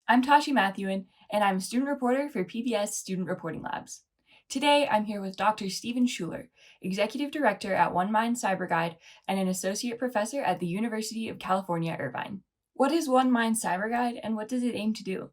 I'm Tashi Matthewen, and I'm a student reporter for PBS Student Reporting Labs. Today, I'm here with Dr. Stephen Schuler, Executive Director at One Mind Cyber Guide and an Associate Professor at the University of California, Irvine. What is One Mind Cyber Guide, and what does it aim to do?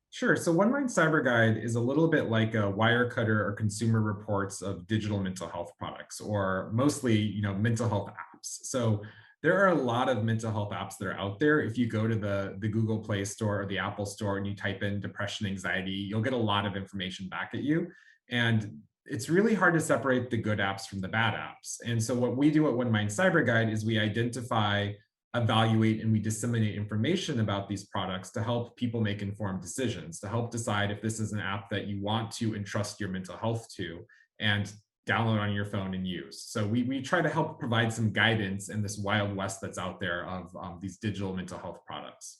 Sure. So One Mind Cyber Guide is a little bit like a Wirecutter or Consumer Reports of digital mental health products, or mostly, mental health apps. So there are a lot of mental health apps that are out there. If you go to the Google Play Store or the Apple Store and you type in depression, anxiety, you'll get a lot of information back at you. And it's really hard to separate the good apps from the bad apps. And so what we do at One Mind Cyber Guide is we identify, evaluate, and we disseminate information about these products to help people make informed decisions, to help decide if this is an app that you want to entrust your mental health to and download on your phone and use. So we try to help provide some guidance in this wild west that's out there of these digital mental health products.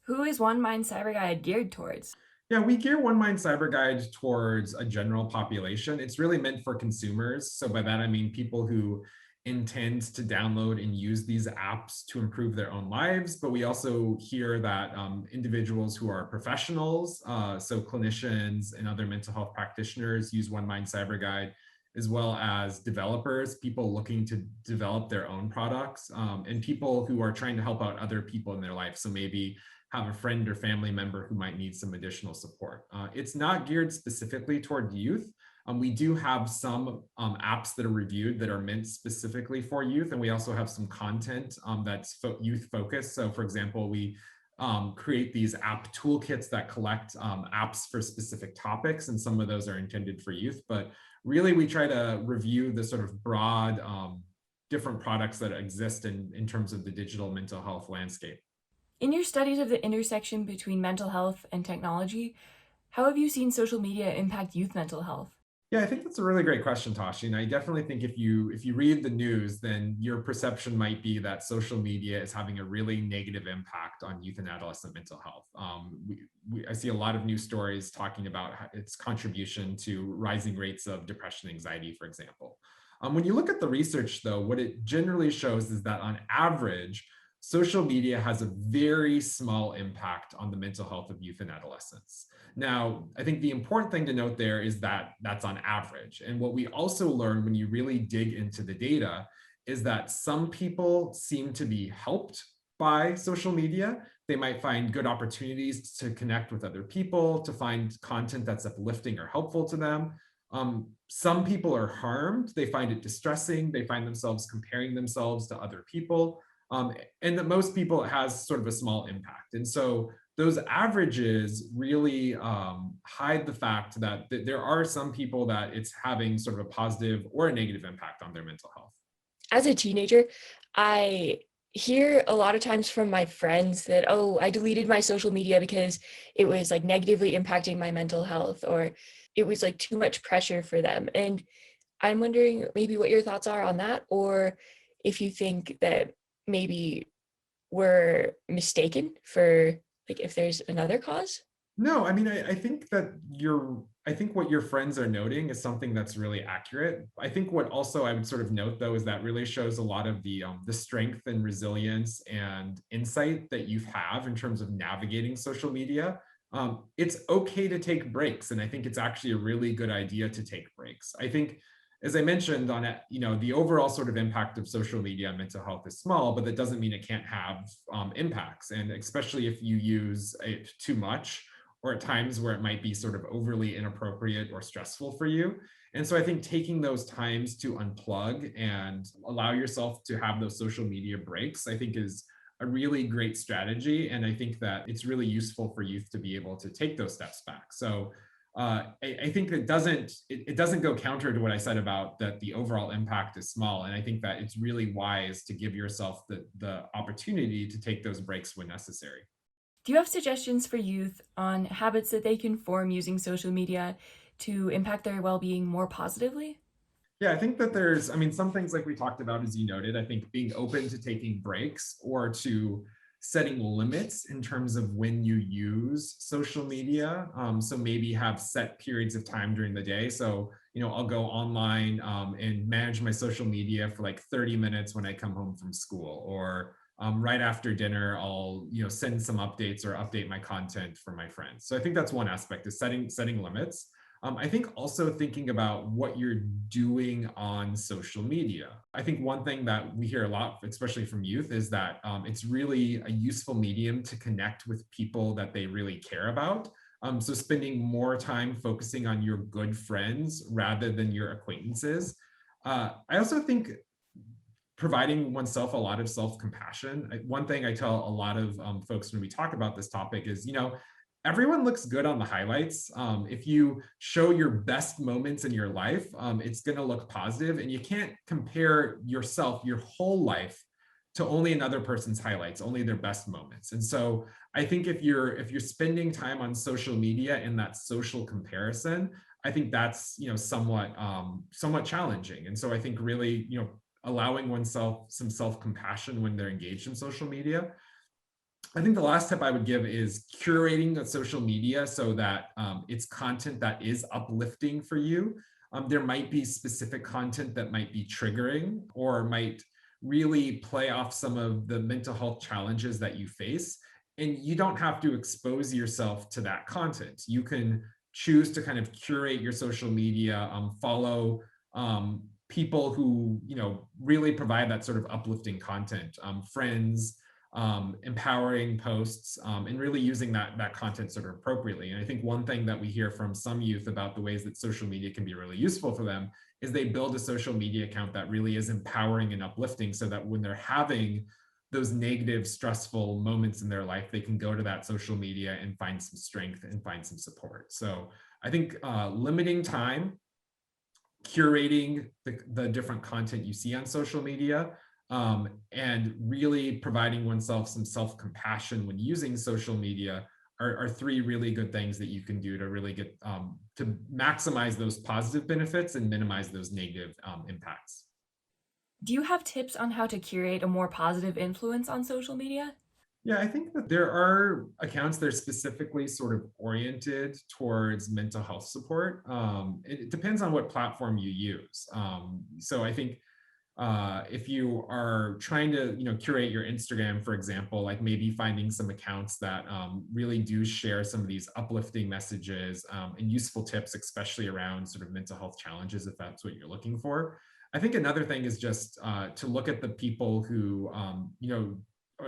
Who is One Mind Cyber Guide geared towards? Yeah, we gear One Mind Cyber Guide towards a general population. It's really meant for consumers. So by that, I mean people who intend to download and use these apps to improve their own lives. But we also hear that individuals who are professionals, so clinicians and other mental health practitioners use One Mind Cyber Guide, as well as developers, people looking to develop their own products, and people who are trying to help out other people in their life. So maybe have a friend or family member who might need some additional support. It's not geared specifically toward youth. We do have some apps that are reviewed that are meant specifically for youth, and we also have some content that's youth focused. So for example, we create these app toolkits that collect apps for specific topics, and some of those are intended for youth. But really, we try to review the sort of broad different products that exist in terms of the digital mental health landscape. In your studies of the intersection between mental health and technology, how have you seen social media impact youth mental health? Yeah, I think that's a really great question, Tashi. And I definitely think if you read the news, then your perception might be that social media is having a really negative impact on youth and adolescent mental health. I see a lot of news stories talking about its contribution to rising rates of depression, anxiety, for example. When you look at the research, though, what it generally shows is that on average, social media has a very small impact on the mental health of youth and adolescents. Now, I think the important thing to note there is that that's on average. And what we also learn when you really dig into the data is that some people seem to be helped by social media. They might find good opportunities to connect with other people, to find content that's uplifting or helpful to them. Some people are harmed. They find it distressing. They find themselves comparing themselves to other people. And that most people it has sort of a small impact. And so those averages really hide the fact that there are some people that it's having sort of a positive or a negative impact on their mental health. As a teenager, I hear a lot of times from my friends that, oh, I deleted my social media because it was like negatively impacting my mental health, or it was like too much pressure for them. And I'm wondering maybe what your thoughts are on that, or if you think that maybe we're mistaken for like if there's another cause. No, I mean, I think that I think what your friends are noting is something that's really accurate. I think what also I would sort of note though is that really shows a lot of the strength and resilience and insight that you have in terms of navigating social media. It's okay to take breaks, and I think it's actually a really good idea to take breaks. I think, as I mentioned on it, the overall sort of impact of social media on mental health is small, but that doesn't mean it can't have impacts. And especially if you use it too much, or at times where it might be sort of overly inappropriate or stressful for you. And so I think taking those times to unplug and allow yourself to have those social media breaks, I think is a really great strategy. And I think that it's really useful for youth to be able to take those steps back. So I think it doesn't go counter to what I said about that the overall impact is small. And I think that it's really wise to give yourself the opportunity to take those breaks when necessary. Do you have suggestions for youth on habits that they can form using social media to impact their well being more positively? Yeah, I think that I mean, some things like we talked about, as you noted, I think being open to taking breaks or to setting limits in terms of when you use social media. So maybe have set periods of time during the day. So, I'll go online and manage my social media for like 30 minutes when I come home from school, or right after dinner, I'll send some updates or update my content for my friends. So I think that's one aspect, is setting limits. I think also thinking about what you're doing on social media. I think one thing that we hear a lot, especially from youth, is that it's really a useful medium to connect with people that they really care about. So spending more time focusing on your good friends rather than your acquaintances. I also think providing oneself a lot of self-compassion. One thing I tell a lot of folks when we talk about this topic is, everyone looks good on the highlights. If you show your best moments in your life, it's going to look positive, and you can't compare yourself, your whole life, to only another person's highlights, only their best moments. And so I think if you're spending time on social media in that social comparison, I think that's somewhat challenging. And so I think really allowing oneself some self-compassion when they're engaged in social media. I think the last tip I would give is curating the social media so that it's content that is uplifting for you. There might be specific content that might be triggering or might really play off some of the mental health challenges that you face. And you don't have to expose yourself to that content. You can choose to kind of curate your social media, follow people who really provide that sort of uplifting content, friends, empowering posts, and really using that content sort of appropriately. And I think one thing that we hear from some youth about the ways that social media can be really useful for them is they build a social media account that really is empowering and uplifting, so that when they're having those negative, stressful moments in their life, they can go to that social media and find some strength and find some support. So I think limiting time, curating the different content you see on social media, and really providing oneself some self-compassion when using social media are three really good things that you can do to really get to maximize those positive benefits and minimize those negative impacts. Do you have tips on how to curate a more positive influence on social media? Yeah, I think that there are accounts that are specifically sort of oriented towards mental health support. It depends on what platform you use. So I think if you are trying to curate your Instagram, for example, like maybe finding some accounts that really do share some of these uplifting messages and useful tips, especially around sort of mental health challenges, if that's what you're looking for. I think another thing is just to look at the people who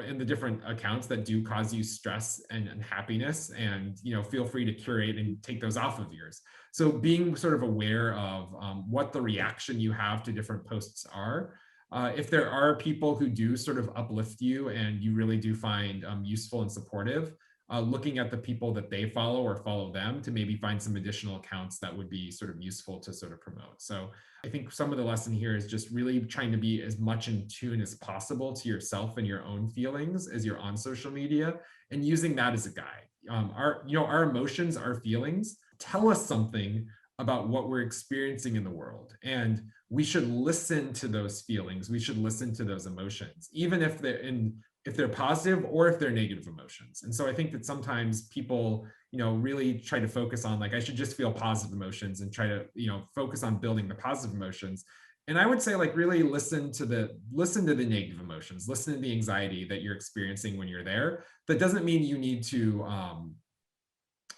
in the different accounts that do cause you stress and unhappiness, and feel free to curate and take those off of yours. So being sort of aware of what the reaction you have to different posts are. If there are people who do sort of uplift you and you really do find useful and supportive, looking at the people that they follow or follow them to maybe find some additional accounts that would be sort of useful to sort of promote. So I think some of the lesson here is just really trying to be as much in tune as possible to yourself and your own feelings as you're on social media, and using that as a guide. Our emotions, our feelings tell us something about what we're experiencing in the world. And we should listen to those feelings. We should listen to those emotions, even if they're positive or if they're negative emotions. And so I think that sometimes people, really try to focus on like, I should just feel positive emotions and try to, focus on building the positive emotions. And I would say like really listen to the negative emotions, listen to the anxiety that you're experiencing when you're there. That doesn't mean you need to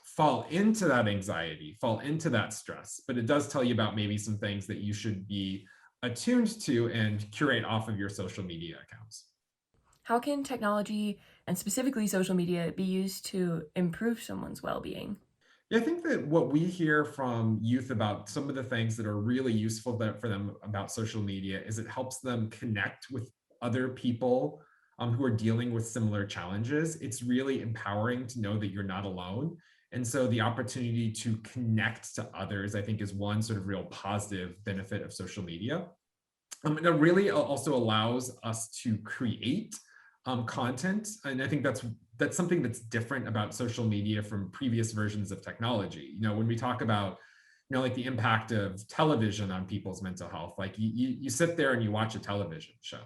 fall into that anxiety, fall into that stress, but it does tell you about maybe some things that you should be attuned to and curate off of your social media accounts. How can technology, and specifically social media, be used to improve someone's well-being? Yeah, I think that what we hear from youth about some of the things that are really useful for them about social media is it helps them connect with other people who are dealing with similar challenges. It's really empowering to know that you're not alone. And so the opportunity to connect to others, I think, is one sort of real positive benefit of social media. And it really also allows us to create content. And I think that's something that's different about social media from previous versions of technology. When we talk about, like the impact of television on people's mental health, like you sit there and you watch a television show.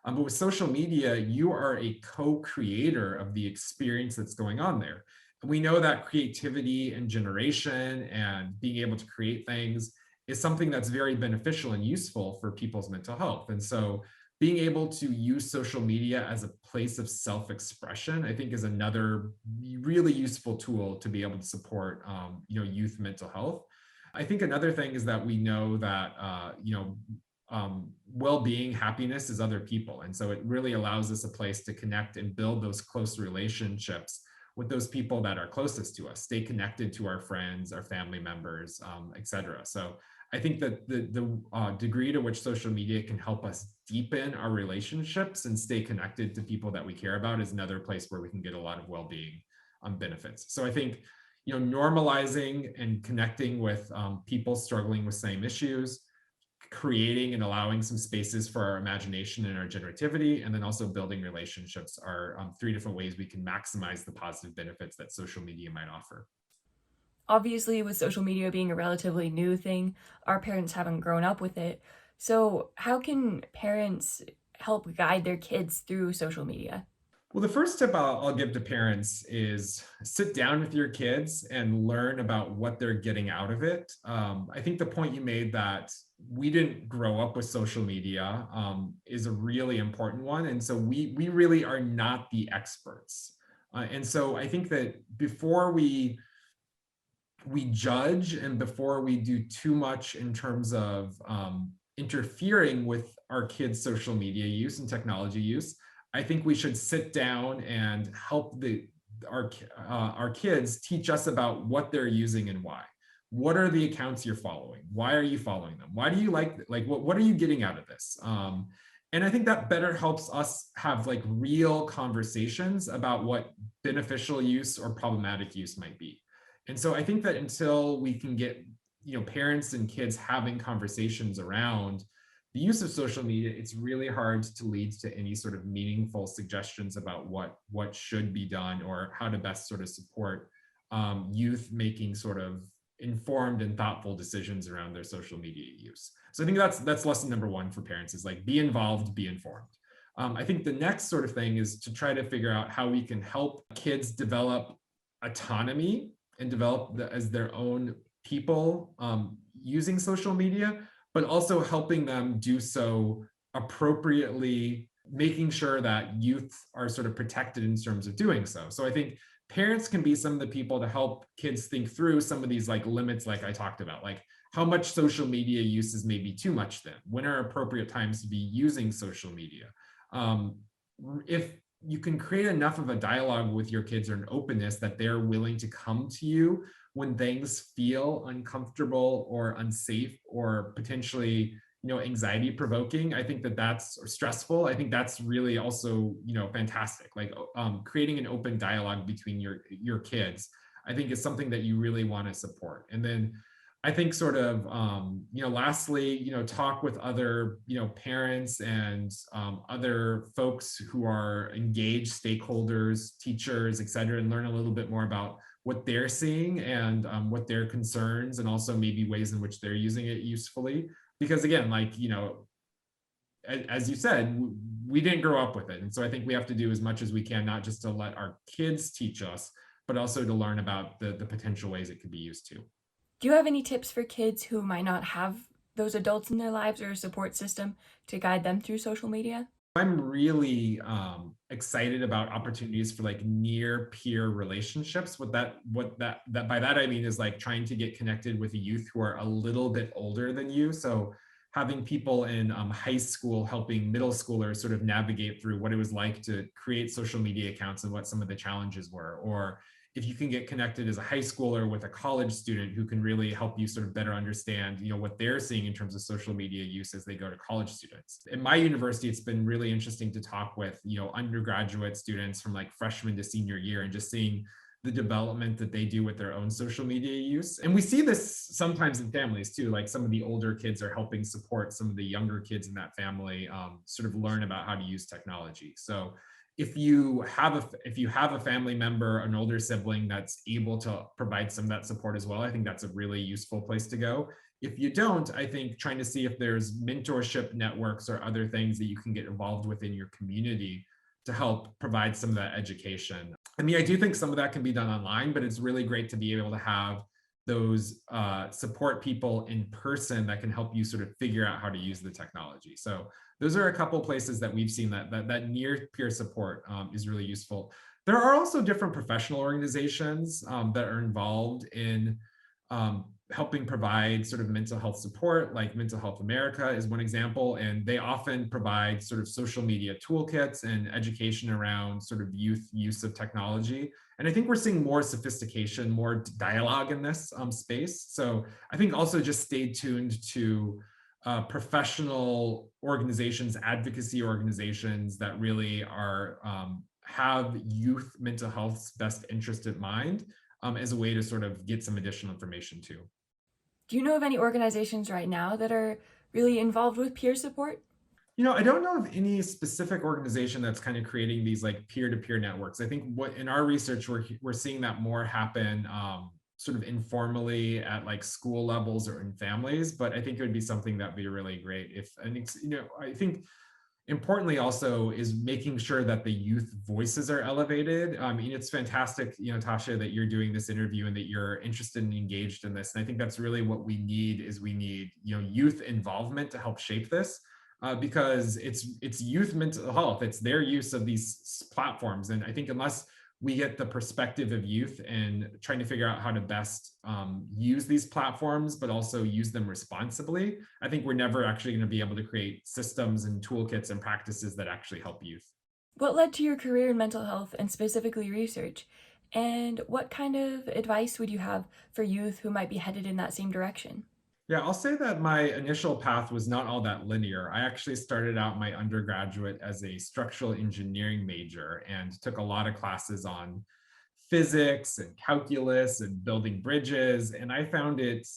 But with social media, you are a co-creator of the experience that's going on there. And we know that creativity and generation and being able to create things is something that's very beneficial and useful for people's mental health. And so being able to use social media as a place of self-expression, I think, is another really useful tool to be able to support, youth mental health. I think another thing is that we know that, well-being, happiness is other people, and so it really allows us a place to connect and build those close relationships with those people that are closest to us, stay connected to our friends, our family members, et cetera. So I think that the degree to which social media can help us deepen our relationships and stay connected to people that we care about is another place where we can get a lot of well-being benefits. So I think, normalizing and connecting with people struggling with same issues, creating and allowing some spaces for our imagination and our generativity, and then also building relationships are three different ways we can maximize the positive benefits that social media might offer. Obviously, with social media being a relatively new thing, our parents haven't grown up with it. So, how can parents help guide their kids through social media? Well, the first tip I'll give to parents is sit down with your kids and learn about what they're getting out of it. I think the point you made that we didn't grow up with social media is a really important one. And so we really are not the experts. And so I think that before we judge and before we do too much in terms of interfering with our kids' social media use and technology use, I think we should sit down and help our kids teach us about what they're using and why. What are the accounts you're following? Why are you following them? Why do you like what are you getting out of this? And I think that better helps us have like real conversations about what beneficial use or problematic use might be. And so I think that until we can get, parents and kids having conversations around the use of social media, it's really hard to lead to any sort of meaningful suggestions about what should be done or how to best sort of support youth making sort of informed and thoughtful decisions around their social media use. So I think that's lesson number one for parents is like be involved, be informed. I think the next sort of thing is to try to figure out how we can help kids develop autonomy and develop as their own people using social media, but also helping them do so appropriately, making sure that youth are sort of protected in terms of doing so. So I think parents can be some of the people to help kids think through some of these like limits, like I talked about, like how much social media use is maybe too much then? When are appropriate times to be using social media? If you can create enough of a dialogue with your kids or an openness that they're willing to come to you when things feel uncomfortable or unsafe or potentially, anxiety provoking, I think that's or stressful. I think that's really also, fantastic. Like creating an open dialogue between your kids, I think is something that you really want to support. And then I think sort of, lastly, talk with other, parents and other folks who are engaged stakeholders, teachers, et cetera, and learn a little bit more about what they're seeing and what their concerns and also maybe ways in which they're using it usefully. Because again, like, as you said, we didn't grow up with it. And so I think we have to do as much as we can, not just to let our kids teach us, but also to learn about the potential ways it could be used too. Do you have any tips for kids who might not have those adults in their lives or a support system to guide them through social media? I'm really excited about opportunities for like near peer relationships. What by that I mean is like trying to get connected with youth who are a little bit older than you. So having people in high school helping middle schoolers sort of navigate through what it was like to create social media accounts and what some of the challenges were, or if you can get connected as a high schooler with a college student who can really help you sort of better understand, what they're seeing in terms of social media use as they go to college students. In my university, it's been really interesting to talk with, undergraduate students from like freshman to senior year and just seeing the development that they do with their own social media use. And we see this sometimes in families too, like some of the older kids are helping support some of the younger kids in that family sort of learn about how to use technology. So if you have a family member, an older sibling that's able to provide some of that support as well, I think that's a really useful place to go. If you don't, I think trying to see if there's mentorship networks or other things that you can get involved with in your community to help provide some of that education. I mean, I do think some of that can be done online, but it's really great to be able to have those support people in person that can help you sort of figure out how to use the technology. So those are a couple places that we've seen that near peer support is really useful. There are also different professional organizations that are involved in helping provide sort of mental health support, like Mental Health America is one example, and they often provide sort of social media toolkits and education around sort of youth use of technology. And I think we're seeing more sophistication, more dialogue in this space. So I think also just stay tuned to professional organizations, advocacy organizations that really are have youth mental health's best interest in mind as a way to sort of get some additional information too. Do you know of any organizations right now that are really involved with peer support? I don't know of any specific organization that's kind of creating these like peer-to-peer networks. I think what in our research we're seeing that more happen sort of informally at like school levels or in families. But I think it would be something that'd be really great if, and I think importantly also is making sure that the youth voices are elevated. I mean, it's fantastic, Tasha, that you're doing this interview and that you're interested and engaged in this. And I think that's really what we need is we need, youth involvement to help shape this. Because it's youth mental health, it's their use of these platforms. And I think unless we get the perspective of youth and trying to figure out how to best use these platforms, but also use them responsibly, I think we're never actually going to be able to create systems and toolkits and practices that actually help youth. What led to your career in mental health and specifically research? And what kind of advice would you have for youth who might be headed in that same direction? Yeah, I'll say that my initial path was not all that linear. I actually started out my undergraduate as a structural engineering major and took a lot of classes on physics and calculus and building bridges. And I found it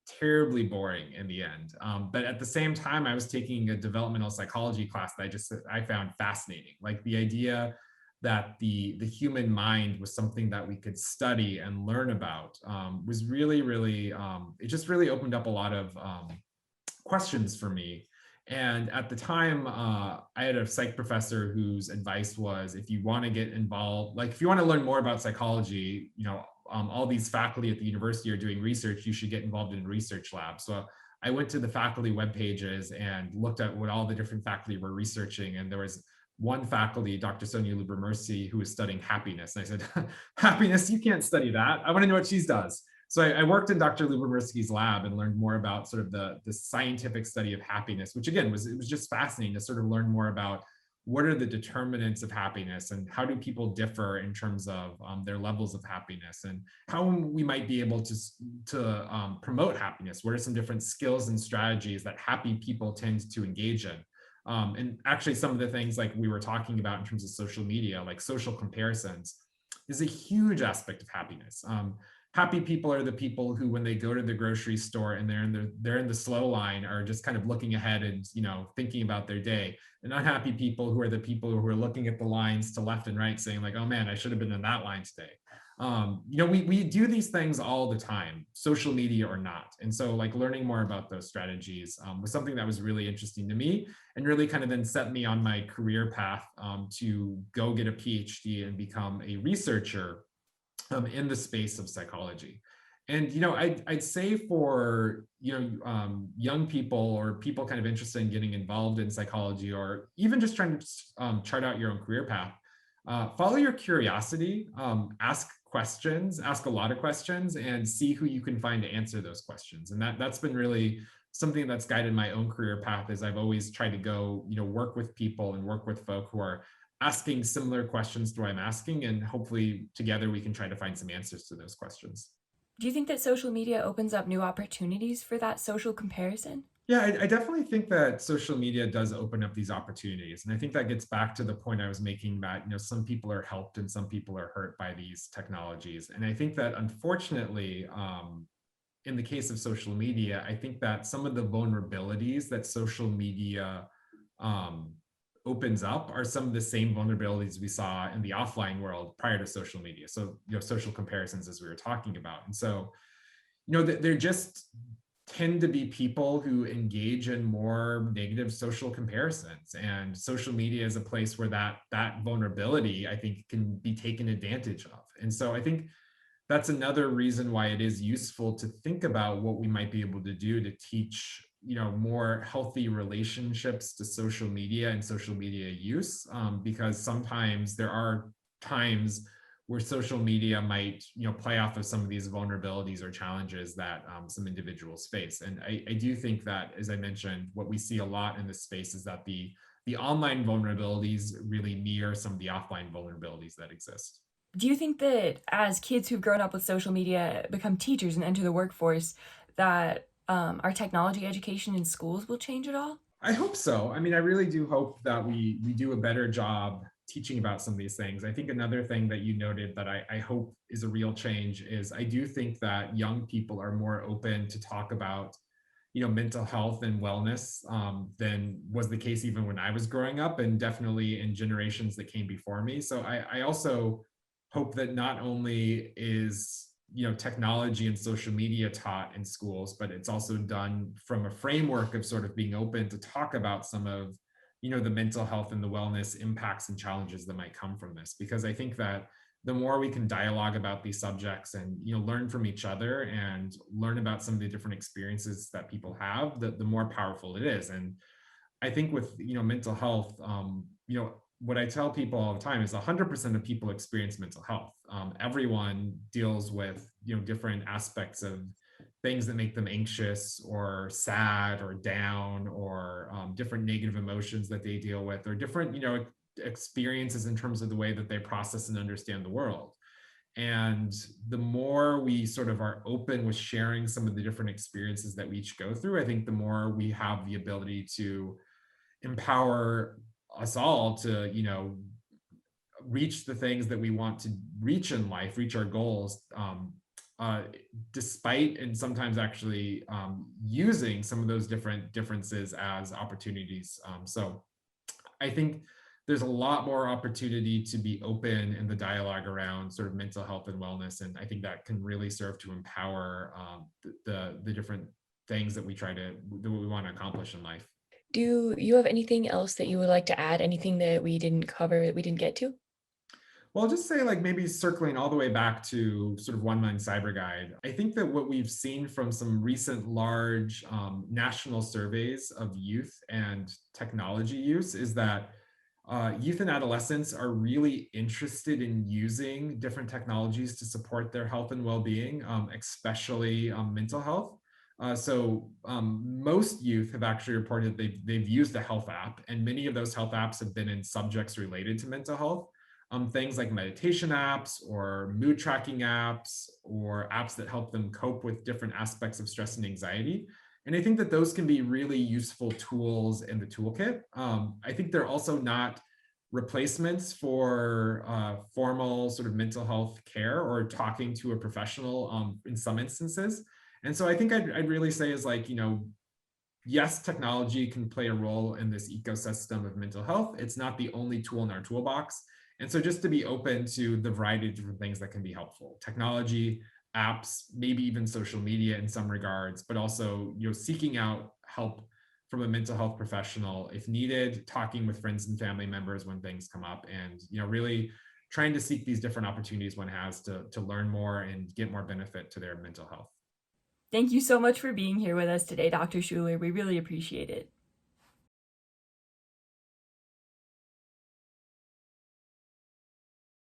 terribly boring in the end. But at the same time, I was taking a developmental psychology class that I found fascinating. Like the idea that the human mind was something that we could study and learn about was really, really, it just really opened up a lot of questions for me. And at the time, I had a psych professor whose advice was, if you want to get involved, like if you want to learn more about psychology, all these faculty at the university are doing research, you should get involved in a research lab. So I went to the faculty web pages and looked at what all the different faculty were researching. And there was one faculty, Dr. Sonia Luber-Mercy, who was studying happiness. And I said, happiness, you can't study that. I want to know what she does. So I worked in Dr. Luber-Mercy's lab and learned more about sort of the scientific study of happiness, which again, it was just fascinating to sort of learn more about what are the determinants of happiness and how do people differ in terms of their levels of happiness and how we might be able to promote happiness. What are some different skills and strategies that happy people tend to engage in? And actually some of the things like we were talking about in terms of social media, like social comparisons, is a huge aspect of happiness. Happy people are the people who, when they go to the grocery store and they're in the slow line, are just kind of looking ahead and thinking about their day. And unhappy people who are the people who are looking at the lines to left and right, saying like, "Oh man, I should have been in that line today." We do these things all the time, social media or not. And so like learning more about those strategies was something that was really interesting to me and really kind of then set me on my career path to go get a PhD and become a researcher in the space of psychology. And I'd say for young people or people kind of interested in getting involved in psychology or even just trying to chart out your own career path, follow your curiosity, ask questions, ask a lot of questions, and see who you can find to answer those questions. And that's been really something that's guided my own career path. Is I've always tried to go, work with people and work with folk who are asking similar questions to what I'm asking, and hopefully together we can try to find some answers to those questions. Do you think that social media opens up new opportunities for that social comparison? Yeah, I definitely think that social media does open up these opportunities. And I think that gets back to the point I was making that, some people are helped and some people are hurt by these technologies. And I think that unfortunately, in the case of social media, I think that some of the vulnerabilities that social media opens up are some of the same vulnerabilities we saw in the offline world prior to social media. So, social comparisons, as we were talking about. And so, they're just tend to be people who engage in more negative social comparisons, and social media is a place where that vulnerability, I think, can be taken advantage of. And so I think that's another reason why it is useful to think about what we might be able to do to teach, more healthy relationships to social media and social media use, because sometimes there are times where social media might, play off of some of these vulnerabilities or challenges that some individuals face. And I do think that, as I mentioned, what we see a lot in this space is that the online vulnerabilities really mirror some of the offline vulnerabilities that exist. Do you think that as kids who've grown up with social media become teachers and enter the workforce, that our technology education in schools will change at all? I hope so. I mean, I really do hope that we do a better job teaching about some of these things. I think another thing that you noted that I hope is a real change is I do think that young people are more open to talk about, mental health and wellness, than was the case even when I was growing up, and definitely in generations that came before me. So I also hope that not only is, technology and social media taught in schools, but it's also done from a framework of sort of being open to talk about some of, the mental health and the wellness impacts and challenges that might come from this. Because I think that the more we can dialogue about these subjects and, learn from each other and learn about some of the different experiences that people have, the more powerful it is. And I think with, mental health, what I tell people all the time is 100% of people experience mental health. Everyone deals with, different aspects of things that make them anxious or sad or down, or different negative emotions that they deal with, or different, experiences in terms of the way that they process and understand the world. And the more we sort of are open with sharing some of the different experiences that we each go through, I think the more we have the ability to empower us all to, reach the things that we want to reach in life, reach our goals, uh, despite and sometimes actually using some of those different differences as opportunities. So I think there's a lot more opportunity to be open in the dialogue around sort of mental health and wellness, and I think that can really serve to empower the different things that we want to accomplish in life. Do you have anything else that you would like to add? Anything that we didn't cover that we didn't get to? Well, I'll just say, like, maybe circling all the way back to sort of One Mind Cyber Guide, I think that what we've seen from some recent large national surveys of youth and technology use is that youth and adolescents are really interested in using different technologies to support their health and well-being, especially mental health. Most youth have actually reported they've used a health app, and many of those health apps have been in subjects related to mental health. Things like meditation apps or mood tracking apps or apps that help them cope with different aspects of stress and anxiety. And I think that those can be really useful tools in the toolkit. I think they're also not replacements for formal sort of mental health care or talking to a professional in some instances. And so I think I'd really say is like, yes, technology can play a role in this ecosystem of mental health. It's not the only tool in our toolbox. And so just to be open to the variety of different things that can be helpful. Technology, apps, maybe even social media in some regards, but also, seeking out help from a mental health professional if needed, talking with friends and family members when things come up, and, really trying to seek these different opportunities one has to learn more and get more benefit to their mental health. Thank you so much for being here with us today, Dr. Schuler. We really appreciate it.